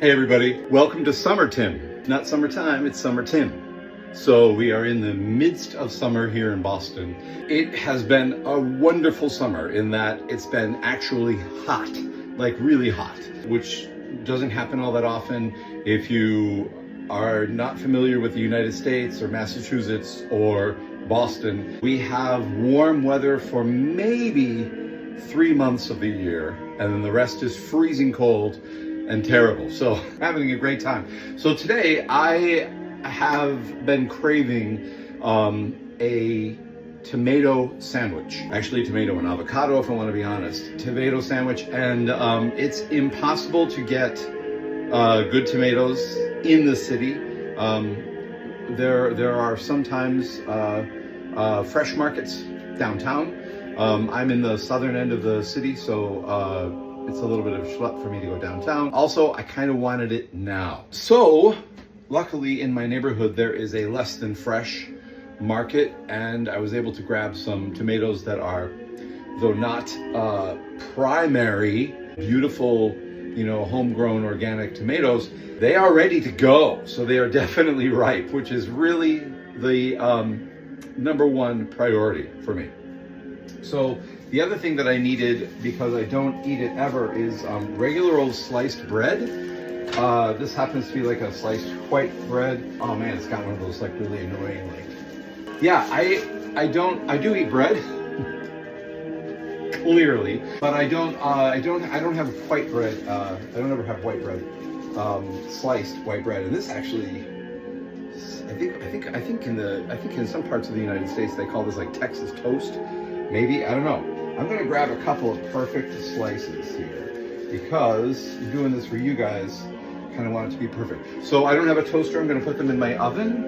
Hey everybody, welcome to Summer Tim. Not summertime, it's Summer Tim. So we are in the midst of summer here in Boston. It has been a wonderful summer in that it's been actually hot, like really hot, which doesn't happen all that often. If you are not familiar with the United States or Massachusetts or Boston, we have warm weather for maybe 3 months of the year, and then the rest is freezing cold and terrible. So having a great time. So today I have been craving a tomato sandwich. Actually, tomato and avocado, if I want to be honest. Tomato sandwich, and it's impossible to get good tomatoes in the city. There are sometimes fresh markets downtown. I'm in the southern end of the city, so it's a little bit of a schlep for me to go downtown. Also, I kind of wanted it now. So, luckily in my neighborhood, there is a less than fresh market, and I was able to grab some tomatoes that are, though not primary, beautiful, homegrown organic tomatoes. They are ready to go. So they are definitely ripe, which is really the number one priority for me. So the other thing that I needed, because I don't eat it ever, is regular old sliced bread. This happens to be like a sliced white bread. Oh man, it's got one of those like really annoying, yeah, I do eat bread, clearly, but I don't have white bread. I don't ever have white bread, sliced white bread. And this actually, I think in some parts of the United States they call this like Texas toast. Maybe, I don't know. I'm gonna grab a couple of perfect slices here because I'm doing this for you guys. Kind of want it to be perfect. So I don't have a toaster. I'm gonna put them in my oven,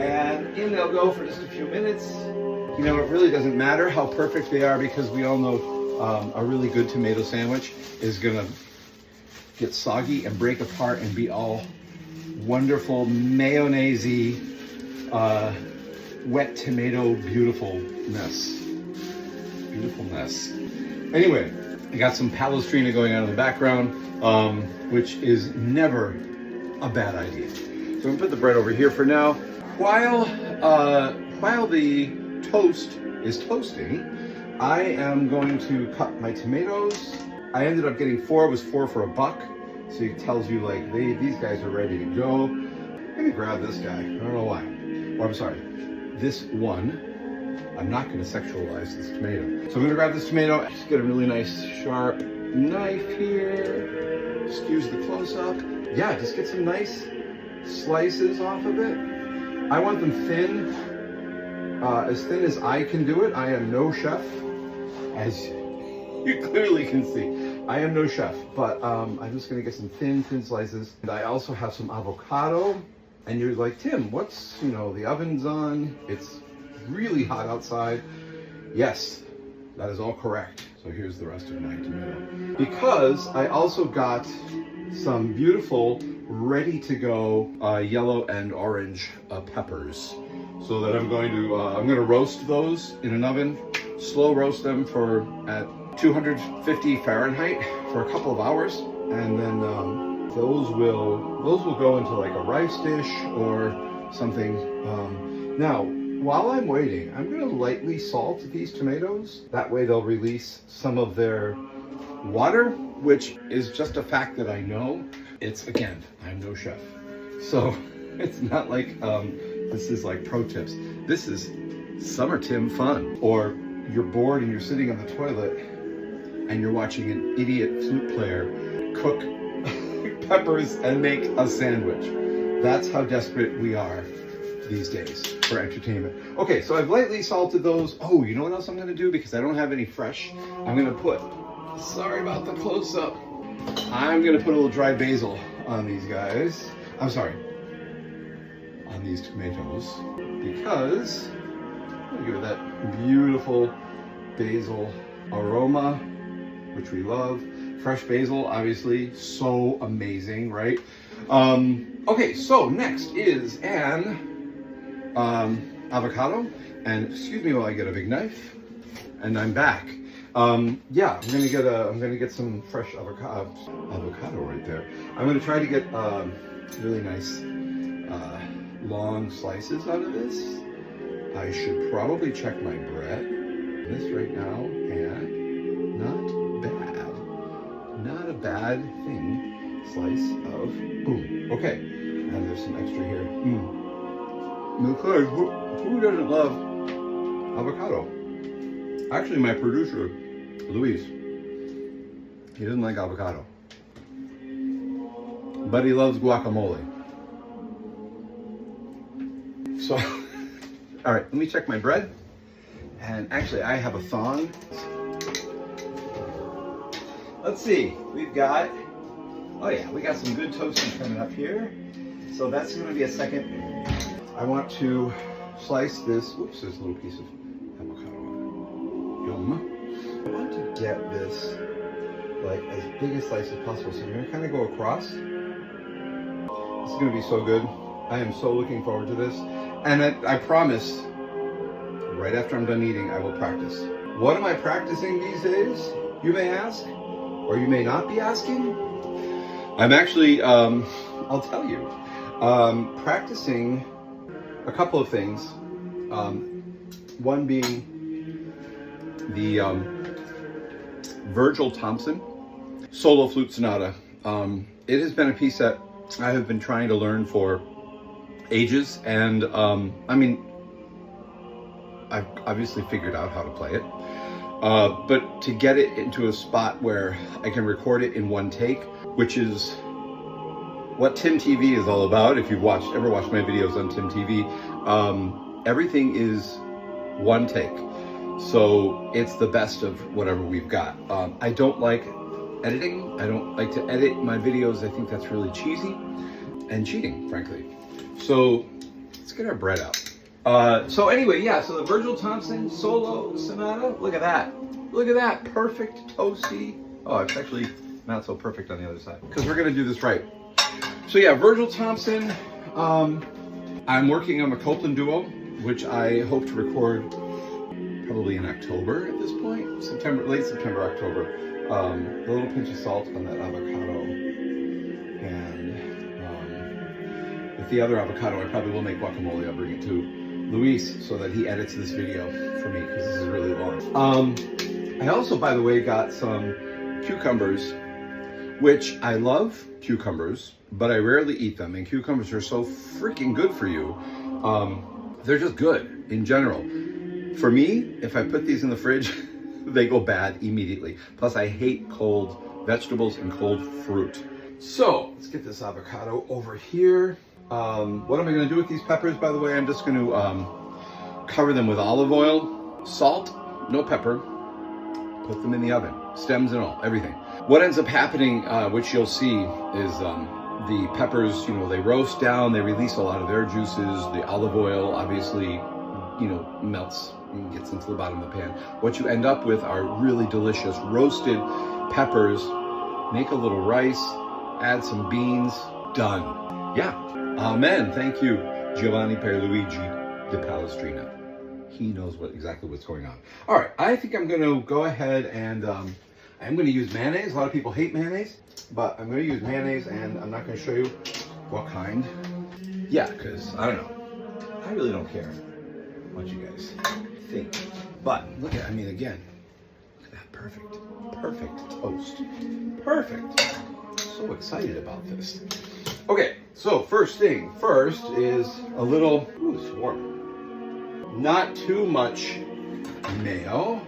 and in they'll go for just a few minutes. It really doesn't matter how perfect they are, because we all know a really good tomato sandwich is gonna get soggy and break apart and be all wonderful mayonnaise-y, wet tomato beautifulness. Anyway, I got some Palestrina going on in the background, which is never a bad idea. So I'm gonna put the bread over here for now. While the toast is toasting, I am going to cut my tomatoes. I ended up getting 4. It was 4 for $1. So it tells you like these guys are ready to go. Let me grab this guy. I don't know why. Oh, I'm sorry. This one. I'm not going to sexualize this tomato. So I'm going to grab this tomato, just get a really nice sharp knife here. Excuse the close-up. Yeah, just get some nice slices off of it. I want them thin, as thin as I can do it. I am no chef, as you clearly can see. I am no chef, but I'm just going to get some thin slices. And I also have some avocado. And you're like, Tim, what's, the oven's on. It's really hot outside. Yes, that is all correct. So here's the rest of my tomato. Because I also got some beautiful, ready to go yellow and orange peppers. So that I'm going to roast those in an oven, slow roast them at 250 Fahrenheit for a couple of hours, and then those will go into like a rice dish or something. Now, while I'm waiting, I'm going to lightly salt these tomatoes. That way they'll release some of their water, which is just a fact that I know. It's, again, I'm no chef. So it's not like this is like pro tips. This is Summer Tim fun. Or you're bored and you're sitting on the toilet and you're watching an idiot flute player cook peppers and make a sandwich. That's how desperate we are these days for entertainment. Okay, so I've lightly salted those. Oh, you know what else I'm gonna do? Because I don't have any fresh, I'm gonna put, sorry about the close-up, I'm gonna put a little dry basil on these guys. I'm sorry, on these tomatoes, because I'm gonna give it that beautiful basil aroma, which we love. Fresh basil, obviously, so amazing, right? Okay, so next is an avocado, and excuse me while I get a big knife, and I'm back. Yeah, I'm gonna get some fresh avocado right there. I'm gonna try to get really nice long slices out of this. I should probably check my bread. This right now, and not a bad thing. Slice of boom. Okay, and there's some extra here. Because who doesn't love avocado? Actually, my producer, Luis, he doesn't like avocado, but he loves guacamole. So, all right, let me check my bread. And actually, I have a thong. Let's see, we've got, oh yeah, we got some good toasting coming up here. So that's gonna be a second. I want to slice this, whoops, there's a little piece of avocado. Yum. I want to get this like as big a slice as possible. So I'm gonna kind of go across. This is gonna be so good. I am so looking forward to this. And I promise, right after I'm done eating, I will practice. What am I practicing these days, you may ask? Or you may not be asking? I'm actually, I'll tell you, practicing a couple of things. One being the Virgil Thompson Solo Flute Sonata. It has been a piece that I have been trying to learn for ages, and I mean, I've obviously figured out how to play it, but to get it into a spot where I can record it in one take, which is what Tim TV is all about. If you've ever watched my videos on Tim TV, everything is one take. So it's the best of whatever we've got. I don't like editing. I don't like to edit my videos. I think that's really cheesy and cheating, frankly. So let's get our bread out. So anyway, yeah, so the Virgil Thompson Solo Sonata, look at that. Look at that, perfect, toasty. Oh, it's actually not so perfect on the other side, because we're gonna do this right. So yeah, Virgil Thompson, I'm working on a Copeland duo, which I hope to record probably in October at this point. Late September, October. A little pinch of salt on that avocado. And with the other avocado, I probably will make guacamole. I'll bring it to Luis so that he edits this video for me, because this is really long. I also, by the way, got some cucumbers, which I love cucumbers, but I rarely eat them. And cucumbers are so freaking good for you. They're just good in general. For me, if I put these in the fridge, they go bad immediately. Plus, I hate cold vegetables and cold fruit. So let's get this avocado over here. What am I gonna do with these peppers, by the way? I'm just gonna cover them with olive oil, salt, no pepper, put them in the oven, stems and all, everything. What ends up happening, which you'll see, is the peppers, they roast down, they release a lot of their juices. The olive oil obviously, melts and gets into the bottom of the pan. What you end up with are really delicious roasted peppers. Make a little rice, add some beans, done. Yeah, amen. Thank you, Giovanni Pierluigi de Palestrina. He knows exactly what's going on. All right, I think I'm gonna go ahead and I'm gonna use mayonnaise. A lot of people hate mayonnaise, but I'm gonna use mayonnaise, and I'm not gonna show you what kind. Yeah, because I don't know. I really don't care what you guys think. But look at, again, look at that, perfect toast. Perfect. So excited about this. Okay, so first thing first is a little, ooh, it's warm. Not too much mayo.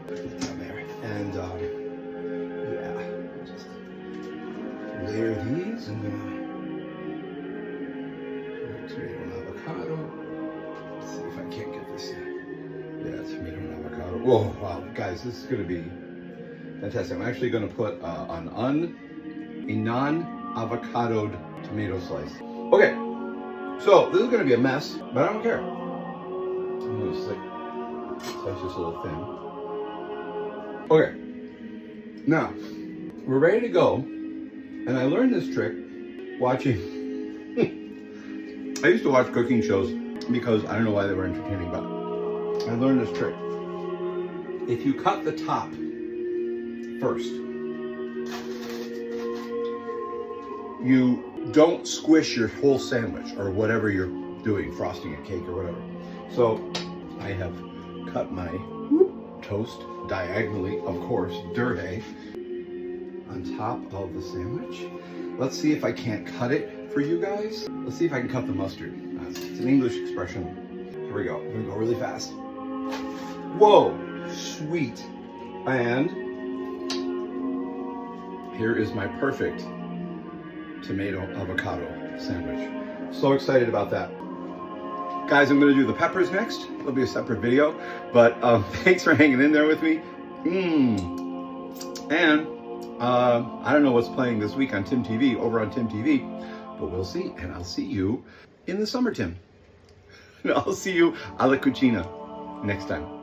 Put it down there. And yeah, just layer these. I'm gonna tomato and avocado. Let's see if I can't get this in. Yeah, tomato and avocado. Whoa, wow, guys, this is gonna be fantastic. I'm actually gonna put a non-avocadoed tomato slice. Okay, so this is gonna be a mess, but I don't care. I'm gonna slice this a little thin. Okay, now we're ready to go. And I learned this trick watching. I used to watch cooking shows because I don't know why they were entertaining, but I learned this trick. if you cut the top first, you don't squish your whole sandwich or whatever you're doing, frosting a cake or whatever. So I have cut my toast diagonally, of course, dirty, on top of the sandwich. Let's see if I can't cut it for you guys. Let's see if I can cut the mustard. It's an English expression. Here we go. I'm gonna go really fast. Whoa, sweet. And here is my perfect tomato avocado sandwich. So excited about that. Guys, I'm gonna do the peppers next. It'll be a separate video, but thanks for hanging in there with me. And I don't know what's playing this week on Tim TV, over on Tim TV, but we'll see. And I'll see you in the summer, Tim. And I'll see you a la cucina next time.